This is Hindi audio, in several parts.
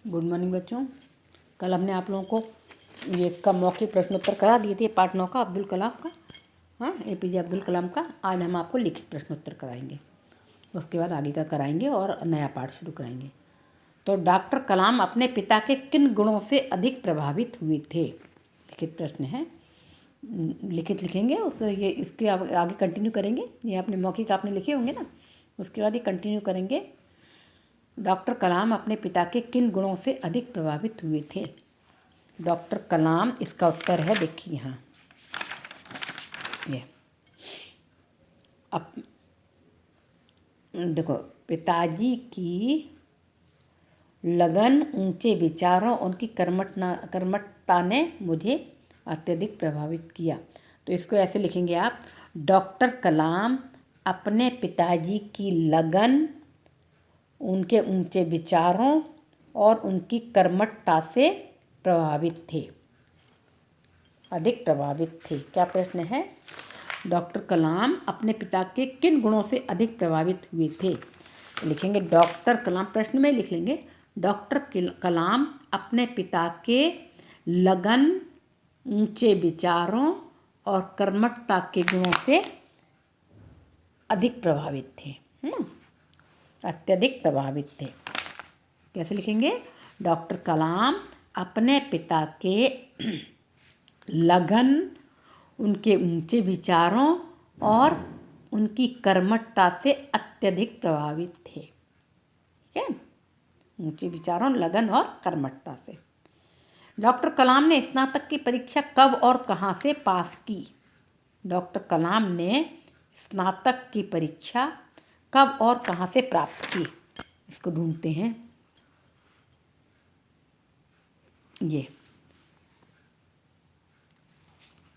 गुड मॉर्निंग बच्चों। कल हमने आप लोगों को ये इसका मौखिक प्रश्नोत्तर करा दिए थे, पार्ट 9 का अब्दुल कलाम का। हाँ, APJ अब्दुल कलाम का। आज हम आपको लिखित प्रश्नोत्तर कराएंगे, उसके बाद आगे का कराएंगे और नया पार्ट शुरू कराएंगे। तो डॉक्टर कलाम अपने पिता के किन गुणों से अधिक प्रभावित हुए थे? लिखित प्रश्न है, लिखित लिखेंगे उस ये इसके आगे कंटिन्यू करेंगे। ये आपने मौखिक आपने लिखे होंगे ना, उसके बाद ये कंटिन्यू करेंगे। डॉक्टर कलाम अपने पिता के किन गुणों से अधिक प्रभावित हुए थे? डॉक्टर कलाम, इसका उत्तर है, देखिए यहाँ ये अब देखो, पिताजी की लगन, ऊंचे विचारों, उनकी कर्मठता ने मुझे अत्यधिक प्रभावित किया। तो इसको ऐसे लिखेंगे आप, डॉक्टर कलाम अपने पिताजी की लगन, उनके ऊंचे विचारों और उनकी कर्मठता से प्रभावित थे, अधिक प्रभावित थे। क्या प्रश्न है? डॉक्टर कलाम अपने पिता के किन गुणों से अधिक प्रभावित हुए थे? लिखेंगे डॉक्टर कलाम, प्रश्न में लिख लेंगे डॉक्टर कलाम अपने पिता के लगन, ऊंचे विचारों और कर्मठता के गुणों से अधिक प्रभावित थे, अत्यधिक प्रभावित थे। कैसे लिखेंगे? डॉक्टर कलाम अपने पिता के लगन, उनके ऊंचे विचारों और उनकी कर्मठता से अत्यधिक प्रभावित थे। ठीक है, ऊंचे विचारों, लगन और कर्मठता से। डॉक्टर कलाम ने स्नातक की परीक्षा कब और कहाँ से पास की? डॉक्टर कलाम ने स्नातक की परीक्षा कब और कहाँ से प्राप्त की? इसको ढूंढते हैं। ये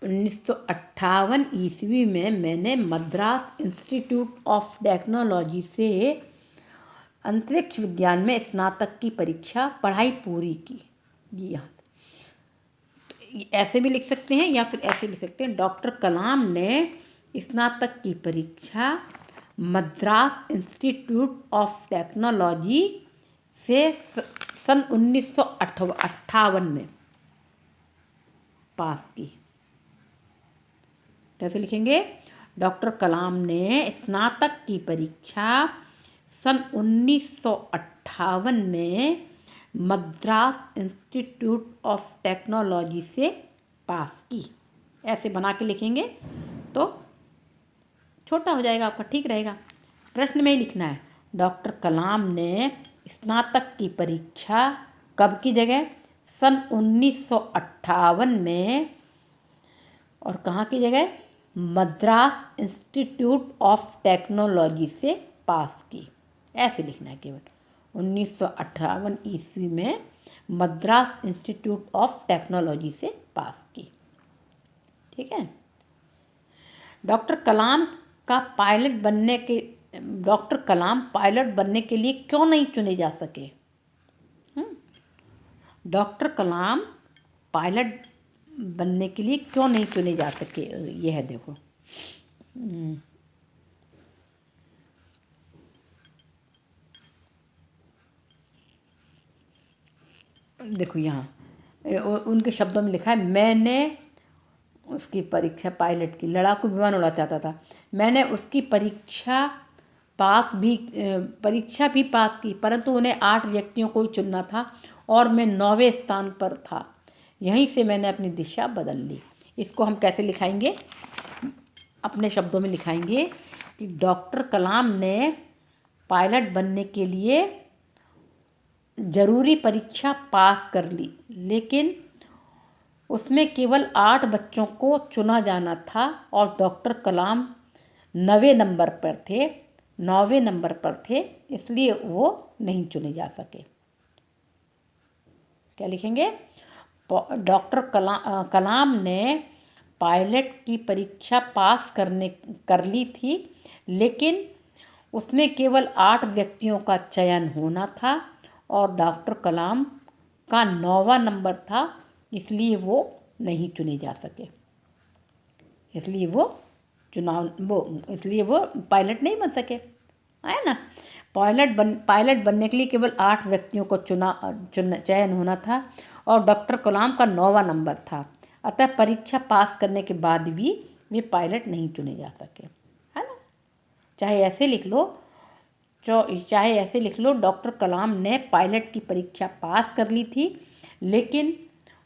1958 ईस्वी में मैंने मद्रास इंस्टीट्यूट ऑफ टेक्नोलॉजी से अंतरिक्ष विज्ञान में स्नातक की परीक्षा पढ़ाई पूरी की। जी हाँ, ऐसे भी लिख सकते हैं या फिर ऐसे लिख सकते हैं, डॉक्टर कलाम ने स्नातक की परीक्षा मद्रास इंस्टीट्यूट ऑफ टेक्नोलॉजी से सन 1958 में पास की। कैसे लिखेंगे? डॉक्टर कलाम ने स्नातक की परीक्षा सन 1958 में मद्रास इंस्टीट्यूट ऑफ टेक्नोलॉजी से पास की। ऐसे बना के लिखेंगे तो छोटा हो जाएगा आपका, ठीक रहेगा। प्रश्न में ही लिखना है, डॉक्टर कलाम ने स्नातक की परीक्षा कब की जगह सन 1958 में, और कहाँ की जगह? मद्रास इंस्टीट्यूट ऑफ टेक्नोलॉजी से पास की। ऐसे लिखना है केवल, 1958 ईस्वी में मद्रास इंस्टीट्यूट ऑफ टेक्नोलॉजी से पास की। ठीक है। डॉक्टर कलाम पायलट बनने के लिए क्यों नहीं चुने जा सके? डॉक्टर कलाम पायलट बनने के लिए क्यों नहीं चुने जा सके? यह है, देखो, देखो यहाँ उनके शब्दों में लिखा है, मैंने उसकी परीक्षा, पायलट की, लड़ाकू विमान उड़ा चाहता था, मैंने उसकी परीक्षा भी पास की, परंतु उन्हें 8 व्यक्तियों को ही चुनना था और मैं 9वें स्थान पर था। यहीं से मैंने अपनी दिशा बदल ली। इसको हम कैसे लिखाएंगे? अपने शब्दों में लिखाएंगे कि डॉक्टर कलाम ने पायलट बनने के लिए जरूरी परीक्षा पास कर ली, लेकिन उसमें केवल 8 बच्चों को चुना जाना था और डॉक्टर कलाम 9वें नंबर पर थे, इसलिए वो नहीं चुने जा सके। क्या लिखेंगे? डॉक्टर कलाम ने पायलट की परीक्षा पास कर ली थी, लेकिन उसमें केवल 8 व्यक्तियों का चयन होना था और डॉक्टर कलाम का 9वां नंबर था, इसलिए वो नहीं चुने जा सके। इसलिए वो पायलट नहीं बन सके, है ना। पायलट बनने के लिए केवल 8 व्यक्तियों को चयन होना था और डॉक्टर कलाम का 9वां नंबर था। अतः परीक्षा पास करने के बाद भी वे पायलट नहीं चुने जा सके, है ना। चाहे ऐसे लिख लो डॉक्टर कलाम ने पायलट की परीक्षा पास कर ली थी, लेकिन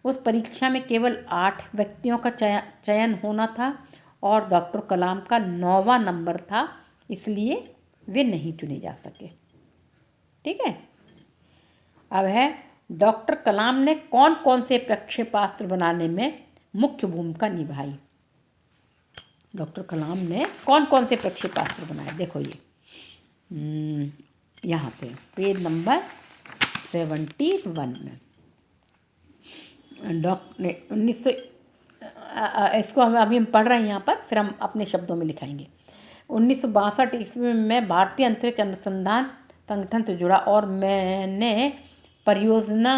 उस परीक्षा में केवल 8 व्यक्तियों का चयन होना था और डॉक्टर कलाम का 9वां नंबर था, इसलिए वे नहीं चुने जा सके। ठीक है। अब है डॉक्टर कलाम ने कौन कौन से प्रक्षेपास्त्र बनाने में मुख्य भूमिका निभाई। डॉक्टर कलाम ने कौन कौन से प्रक्षेपास्त्र बनाए, देखो ये यहाँ पे पेज नंबर 71 में डॉक्टर 1900 इसको अभी हम पढ़ रहे हैं यहाँ पर, फिर हम अपने शब्दों में लिखाएंगे। 1962 ईस्वी में भारतीय अंतरिक्ष अनुसंधान संगठन से जुड़ा और मैंने परियोजना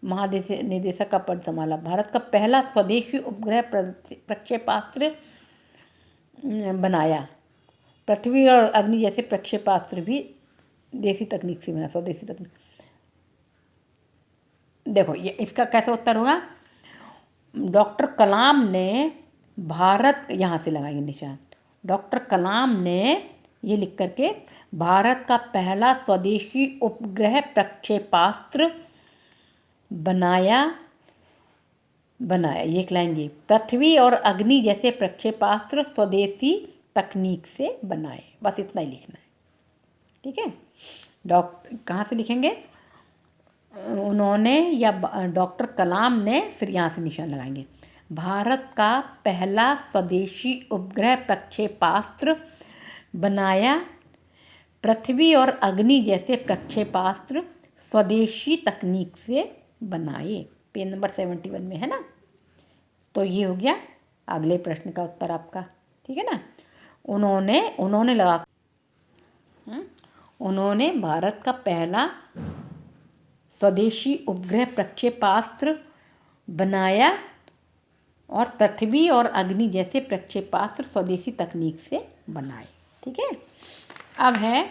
महानिदेशक का पद संभाला। भारत का पहला स्वदेशी उपग्रह प्रक्षेपास्त्र बनाया। पृथ्वी और अग्नि जैसे प्रक्षेपास्त्र भी देसी तकनीक से बना, स्वदेशी तकनीक। देखो ये इसका कैसा उत्तर होगा। डॉक्टर कलाम ने भारत, यहाँ से लगाएंगे निशान, डॉक्टर कलाम ने ये लिख करके भारत का पहला स्वदेशी उपग्रह प्रक्षेपास्त्र बनाया, ये एक लाइन ये, पृथ्वी और अग्नि जैसे प्रक्षेपास्त्र स्वदेशी तकनीक से बनाए। बस इतना ही लिखना है। ठीक है। कहाँ से लिखेंगे, उन्होंने या डॉक्टर कलाम ने, फिर यहाँ से निशान लगाएंगे। भारत का पहला स्वदेशी उपग्रह प्रक्षेपास्त्र बनाया, पृथ्वी और अग्नि जैसे प्रक्षेपास्त्र स्वदेशी तकनीक से बनाए। पेज नंबर 71 में है ना। तो ये हो गया अगले प्रश्न का उत्तर आपका। ठीक है ना। उन्होंने भारत का पहला स्वदेशी उपग्रह प्रक्षेपास्त्र बनाया और पृथ्वी और अग्नि जैसे प्रक्षेपास्त्र स्वदेशी तकनीक से बनाए। ठीक है। अब है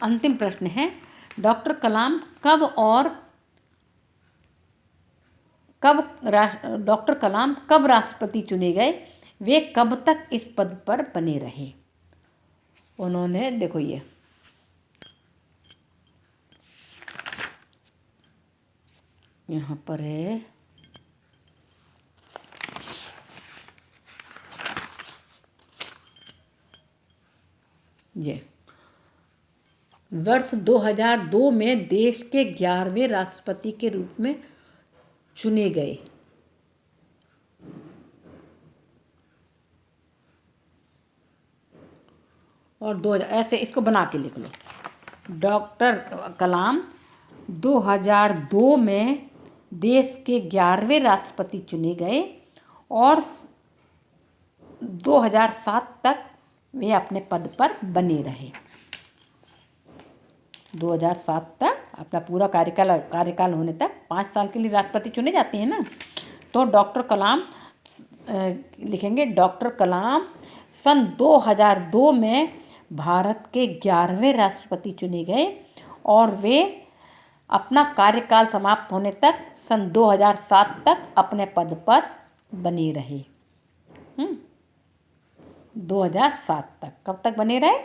अंतिम प्रश्न है, डॉक्टर कलाम डॉक्टर कलाम कब राष्ट्रपति चुने गए, वे कब तक इस पद पर बने रहे। उन्होंने, देखो ये यहाँ पर है, ये वर्ष 2002 में देश के 11वें राष्ट्रपति के रूप में चुने गए। और 2000 ऐसे इसको बना के लिख लो। डॉक्टर कलाम 2002 में देश के 11वें राष्ट्रपति चुने गए और 2007 तक वे अपने पद पर बने रहे। 2007 तक अपना पूरा कार्यकाल होने तक 5 साल के लिए राष्ट्रपति चुने जाते हैं ना। तो डॉक्टर कलाम लिखेंगे, डॉक्टर कलाम सन 2002 में भारत के 11वें राष्ट्रपति चुने गए और वे अपना कार्यकाल समाप्त होने तक सन 2007 तक अपने पद पर बने रहे। 2007 तक, कब तक बने रहे,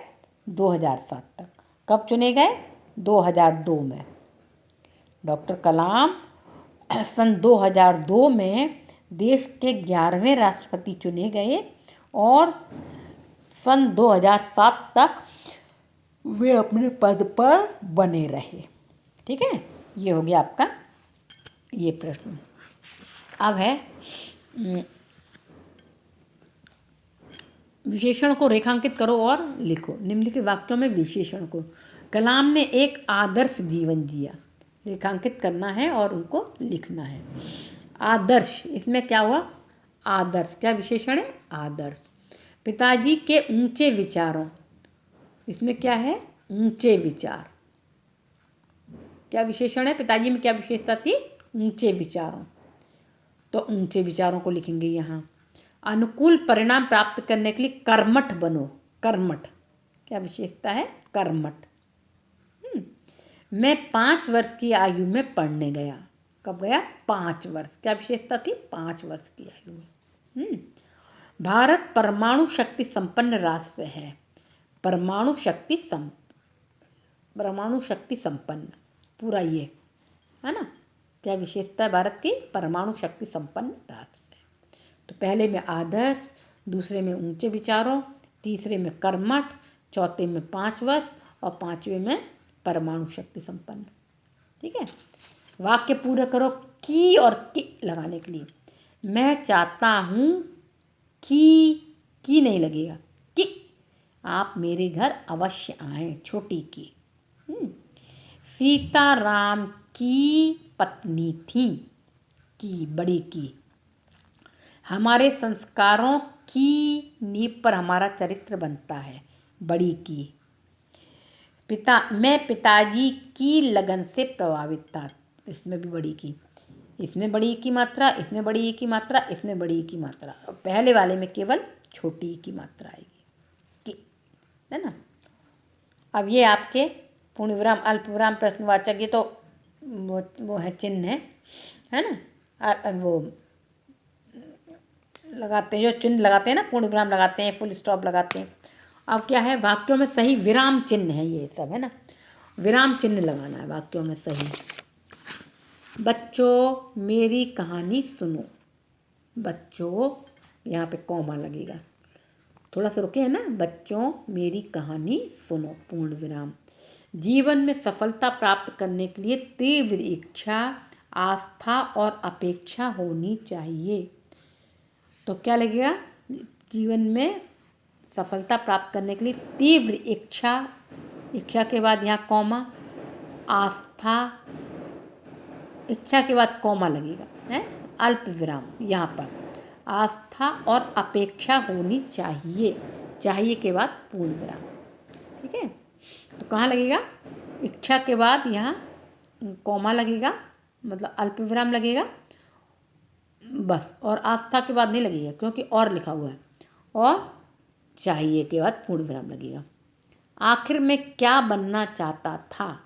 2007 तक। कब चुने गए, 2002 में। डॉक्टर कलाम सन 2002 में देश के 11वें राष्ट्रपति चुने गए और सन 2007 तक वे अपने पद पर बने रहे। ठीक है। ये हो गया आपका ये प्रश्न। अब है विशेषण को रेखांकित करो और लिखो। निम्नलिखित वाक्यों में विशेषण को, कलाम ने एक आदर्श जीवन जिया, रेखांकित करना है और उनको लिखना है। आदर्श, इसमें क्या हुआ, आदर्श, क्या विशेषण है, आदर्श। पिताजी के ऊंचे विचारों, इसमें क्या है, ऊंचे विचार। क्या विशेषण है, पिताजी में क्या विशेषता थी, ऊंचे विचारों। तो ऊंचे विचारों को लिखेंगे यहाँ। अनुकूल परिणाम प्राप्त करने के लिए कर्मठ बनो, कर्मठ, क्या विशेषता है? कर्मठ। मैं 5 वर्ष की आयु में पढ़ने गया। कब गया? 5 वर्ष। क्या विशेषता थी? 5 वर्ष की आयु में। भारत परमाणु शक्ति संपन्न राष्ट्र है। परमाणु शक्ति संपन्न, पूरा ये है ना। क्या विशेषता है भारत की? परमाणु शक्ति संपन्न राष्ट्र है। तो पहले में आदर्श, दूसरे में ऊंचे विचारों, तीसरे में कर्मठ, चौथे में 5 वर्ष और 5वें में परमाणु शक्ति संपन्न। ठीक है। वाक्य पूरा करो की और कि लगाने के लिए। मैं चाहता हूँ की नहीं लगेगा, कि आप मेरे घर अवश्य आएं, छोटी की। सीता राम की पत्नी थी, की बड़ी की। हमारे संस्कारों की नींव पर हमारा चरित्र बनता है, बड़ी की। मैं पिताजी की लगन से प्रभावित था, इसमें भी बड़ी की। इसमें बड़ी की मात्रा, इसमें बड़ी की मात्रा, इसमें बड़ी की मात्रा। पहले वाले में केवल छोटी की मात्रा आएगी, की, है ना। अब ये आपके पूर्ण विराम, अल्प विराम, प्रश्नवाचक, ये तो वो है चिन्ह है ना। वो लगाते हैं, जो चिन्ह लगाते हैं ना, पूर्ण विराम लगाते हैं, फुल स्टॉप लगाते हैं। अब क्या है? वाक्यों में सही विराम चिन्ह है, ये सब है ना। विराम चिन्ह लगाना है वाक्यों में सही। बच्चों मेरी कहानी सुनो। बच्चों, यहाँ पे कॉमा लगेगा, थोड़ा सा रुके है ना। बच्चों मेरी कहानी सुनो, पूर्ण विराम। जीवन में सफलता प्राप्त करने के लिए तीव्र इच्छा, आस्था और अपेक्षा होनी चाहिए। तो क्या लगेगा? जीवन में सफलता प्राप्त करने के लिए तीव्र इच्छा, इच्छा के बाद यहाँ कॉमा, आस्था, इच्छा के बाद कॉमा लगेगा, है अल्प विराम। यहाँ पर आस्था और अपेक्षा होनी चाहिए, चाहिए के बाद पूर्ण विराम। ठीक है। तो कहाँ लगेगा? इच्छा के बाद यहाँ कॉमा लगेगा, मतलब अल्प विराम लगेगा बस। और आस्था के बाद नहीं लगेगा, क्योंकि और लिखा हुआ है। और चाहिए के बाद पूर्ण विराम लगेगा। आखिर में क्या बनना चाहता था?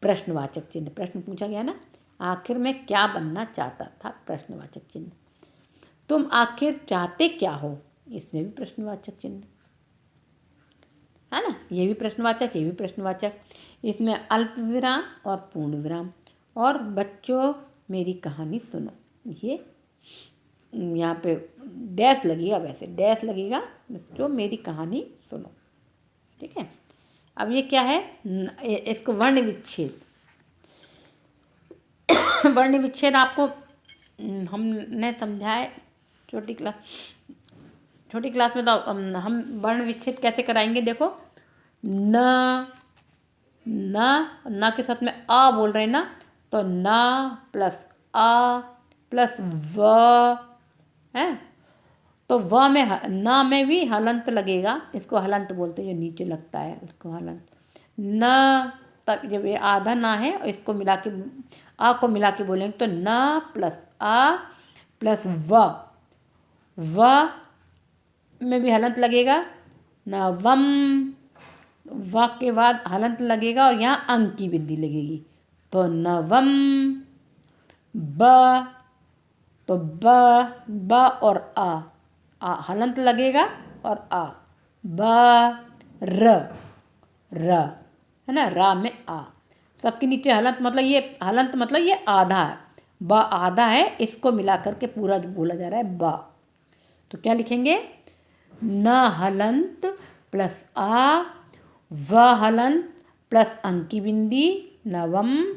प्रश्नवाचक चिन्ह, प्रश्न पूछा गया ना। आखिर में क्या बनना चाहता था? प्रश्नवाचक चिन्ह। तुम आखिर चाहते क्या हो? इसमें भी प्रश्नवाचक चिन्ह है ना। ये भी प्रश्नवाचक, ये भी प्रश्नवाचक। इसमें अल्प विराम और पूर्ण विराम। और बच्चों मेरी कहानी सुनो, ये यहाँ पे डैश लगेगा, वैसे डैश लगेगा, बच्चों मेरी कहानी सुनो। ठीक है। अब ये क्या है? इसको वर्ण विच्छेद। वर्ण विच्छेद आपको हमने समझाए छोटी क्लास में। तो हम वर्ण विच्छेद कैसे कराएंगे? देखो, न के साथ में आ बोल रहे हैं ना, तो न प्लस आ प्लस व है। तो व में, न में भी हलंत लगेगा, इसको हलंत बोलते हैं, जो नीचे लगता है उसको हलंत। न, तब जब ये आधा ना है और इसको मिला के, आ को मिला के बोलेंगे तो न प्लस आ प्लस व में भी हलंत लगेगा, नवम। व के बाद हलंत लगेगा और यहाँ अंक की बिंदी लगेगी, तो नवम। ब, तो ब और आ हलंत लगेगा और आ, ब र है ना। रा में आ, सबके नीचे हलंत, मतलब ये हलंत मतलब ये आधा है, ब आधा है, इसको मिला करके पूरा बोला जा रहा है बा। तो क्या लिखेंगे? न हलंत प्लस आ, व हलंत प्लस अंकी बिंदी, नवम।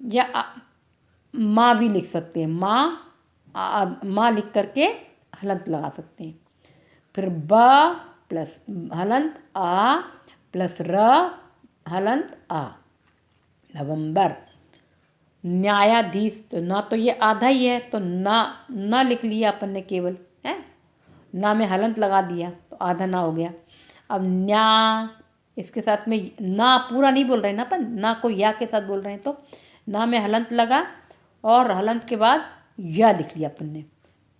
या माँ भी लिख सकते हैं, माँ लिख करके हलंत लगा सकते हैं। फिर ब प्लस हलंत आ प्लस र हलंत आ, नवंबर। न्यायाधीश, तो ना तो ये आधा ही है, तो ना लिख लिया अपन ने केवल, है ना में हलंत लगा दिया तो आधा ना हो गया। अब न्या, इसके साथ में ना पूरा नहीं बोल रहे ना अपन, ना को या के साथ बोल रहे हैं, तो ना में हलंत लगा और हलंत के बाद या लिख लिया अपन ने,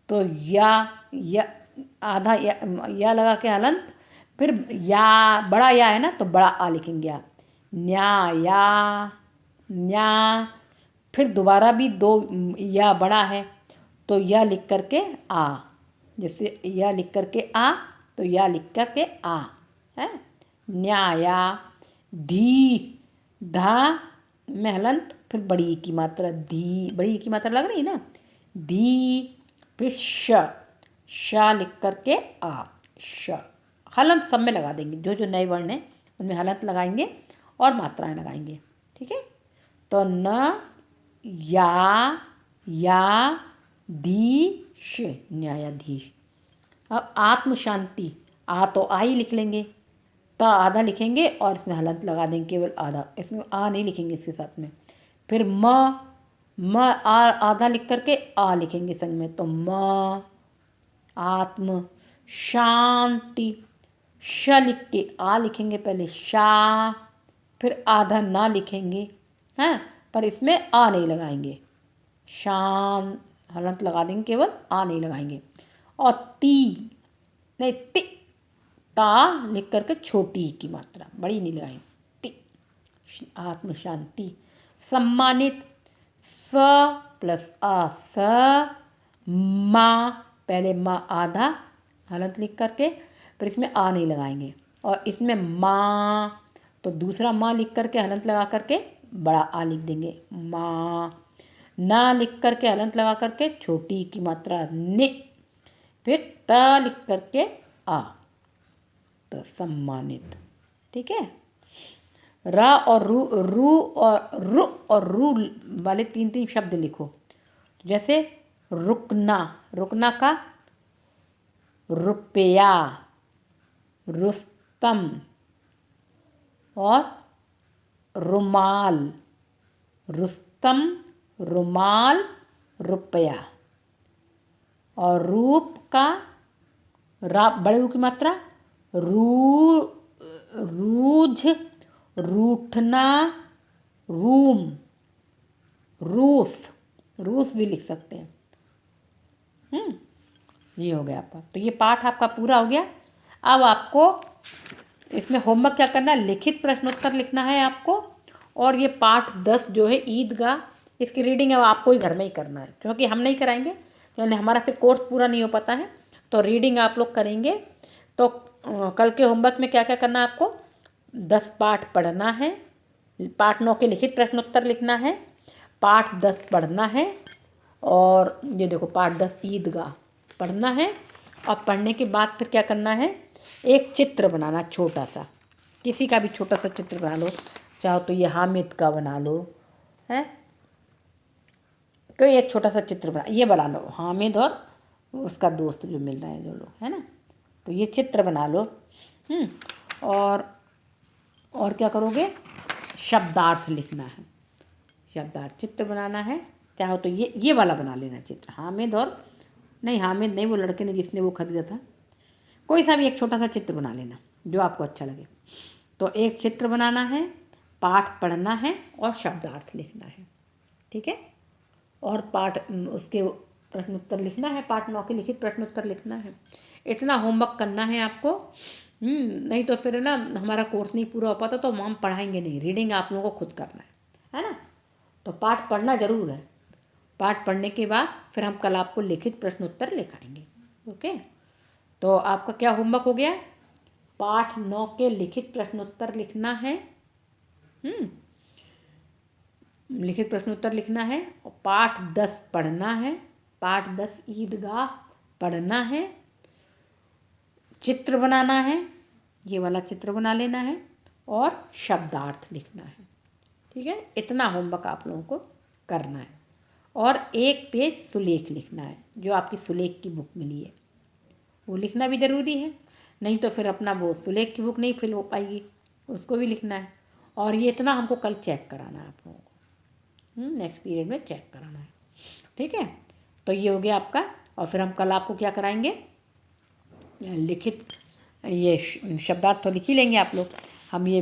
तो या आधा या लगा के हलंत, फिर या, बड़ा या है ना तो बड़ा आ लिखेंगे आप, न्या या न्या। फिर दोबारा भी दो या बड़ा है तो या लिख करके आ, जैसे या लिख करके आ तो या लिख करके आ है, न्याया। धी, धा में हलंत, फिर बड़ी की मात्रा धी, बड़ी की मात्रा लग रही ना, धी। फिर श लिख करके आ, श। हलंत सब में लगा देंगे, जो जो नए वर्ण हैं उनमें हलंत लगाएंगे और मात्राएं लगाएंगे। ठीक है, तो न या धीश, न्यायाधीश। अब आत्म शांति, आ तो आ ही लिख लेंगे, त आधा लिखेंगे और इसमें हलंत लगा देंगे केवल आधा, इसमें आ नहीं लिखेंगे इसके साथ में। फिर म आधा लिख करके आ लिखेंगे संग में, तो म आत्म शांति। श लिख के आ लिखेंगे पहले, शा। फिर आधा ना लिखेंगे हैं, पर इसमें आ नहीं लगाएंगे, शान हलंत लगा देंगे केवल, आ नहीं लगाएंगे। और ती नहीं, ति, ता लिख करके छोटी की मात्रा, बड़ी नहीं लगाएंगे, टी। आत्म शांति। सम्मानित, स प्लस आ, स। माँ, पहले माँ आधा हलंत लिख करके, फिर इसमें आ नहीं लगाएंगे। और इसमें माँ तो दूसरा माँ लिख करके हलंत लगा करके बड़ा आ लिख देंगे, माँ। ना लिख करके हलंत लगा करके छोटी की मात्रा नि। फिर त लिख करके आ, तो सम्मानित। ठीक है, रा और रू और रू वाले तीन तीन शब्द लिखो। जैसे रुकना, रुकना का रुपया, रुस्तम और रुमाल, रुस्तम, रुमाल, रुपया। और रूप का रा बड़े ऊ की मात्रा, रूझ, रूठना, रूम, रूस, रूस भी लिख सकते हैं। ये हो गया आपका। तो ये पाठ आपका पूरा हो गया। अब आपको इसमें होमवर्क क्या करना है, लिखित प्रश्नोत्तर लिखना है आपको। और ये पाठ 10 जो है ईदगाह, इसकी रीडिंग अब आपको ही घर में ही करना है, क्योंकि हम नहीं कराएंगे, क्योंकि हमारा फिर कोर्स पूरा नहीं हो पाता है। तो रीडिंग आप लोग करेंगे। तो कल के होमवर्क में क्या क्या करना है आपको, 10 पाठ पढ़ना है, पाठ 9 के लिखित प्रश्नोत्तर लिखना है, पाठ 10 पढ़ना है, और ये देखो पाठ 10 ईदगाह पढ़ना है। और पढ़ने के बाद फिर क्या करना है, एक चित्र बनाना छोटा सा, किसी का भी छोटा सा चित्र बना लो, चाहो तो ये हामिद का बना लो है, कोई एक छोटा सा चित्र बना, ये बना लो हामिद और उसका दोस्त जो मिल रहा है जो लोग है ना, तो ये चित्र बना लो। और क्या करोगे, शब्दार्थ लिखना है, शब्दार्थ चित्र बनाना है। चाहो तो ये वाला बना लेना चित्र, हामिद और नहीं, हामिद नहीं, वो लड़के ने जिसने वो खरीदा था, कोई सा भी एक छोटा सा चित्र बना लेना जो आपको अच्छा लगे। तो एक चित्र बनाना है, पाठ पढ़ना है और शब्दार्थ लिखना है। ठीक है, और पाठ उसके प्रश्नोत्तर लिखना है, पाठ 9 के लिखित प्रश्नोत्तर लिखना है। इतना होमवर्क करना है आपको। नहीं तो फिर ना हमारा कोर्स नहीं पूरा हो पाता, तो हम पढ़ाएंगे नहीं, रीडिंग आप लोगों को खुद करना है ना। तो पाठ पढ़ना ज़रूर है, पाठ पढ़ने के बाद फिर हम कल आपको लिखित प्रश्नोत्तर लिखाएंगे। ओके, तो आपका क्या होमवर्क हो गया, पाठ 9 के लिखित प्रश्नोत्तर लिखना है, लिखित प्रश्नोत्तर लिखना है, और पाठ 10 पढ़ना है, पाठ 10 ईदगाह पढ़ना है, चित्र बनाना है, ये वाला चित्र बना लेना है, और शब्दार्थ लिखना है। ठीक है, इतना होमवर्क आप लोगों को करना है। और एक पेज सुलेख लिखना है, जो आपकी सुलेख की बुक मिली है वो लिखना भी ज़रूरी है, नहीं तो फिर अपना वो सुलेख की बुक नहीं फिल हो पाएगी, उसको भी लिखना है। और ये इतना हमको कल चेक कराना है आप लोगों को, नेक्स्ट पीरियड में चेक कराना है। ठीक है, तो ये हो गया आपका। और फिर हम कल आपको क्या कराएंगे, लिखित ये शब्दार्थ तो लिख ही लेंगे आप लोग, हम ये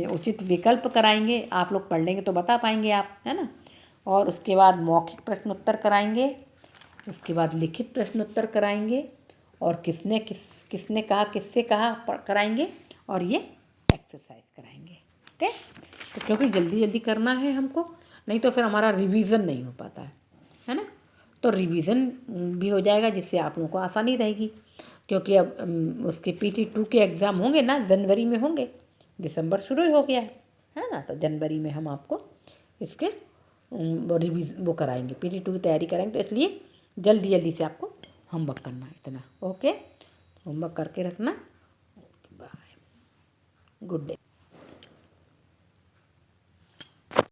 उचित विकल्प कराएंगे, आप लोग पढ़ लेंगे तो बता पाएंगे आप, है ना। और उसके बाद मौखिक प्रश्नोत्तर कराएंगे, उसके बाद लिखित प्रश्नोत्तर कराएंगे, और किसने कहा, किससे कहा कराएंगे, और ये एक्सरसाइज कराएंगे। ओके, तो क्योंकि जल्दी जल्दी करना है हमको, नहीं तो फिर हमारा रिवीजन नहीं हो पाता है ना। तो रिवीजन भी हो जाएगा, जिससे आप लोगों को आसानी रहेगी, क्योंकि अब उसके PT2 के एग्ज़ाम होंगे ना, जनवरी में होंगे, दिसंबर शुरू ही हो गया है ना। तो जनवरी में हम आपको इसके वो कराएंगे, PT2 की तैयारी कराएंगे। तो इसलिए जल्दी जल्दी से आपको होमवर्क करना है इतना। ओके, होमवर्क करके रखना। Bye, good day.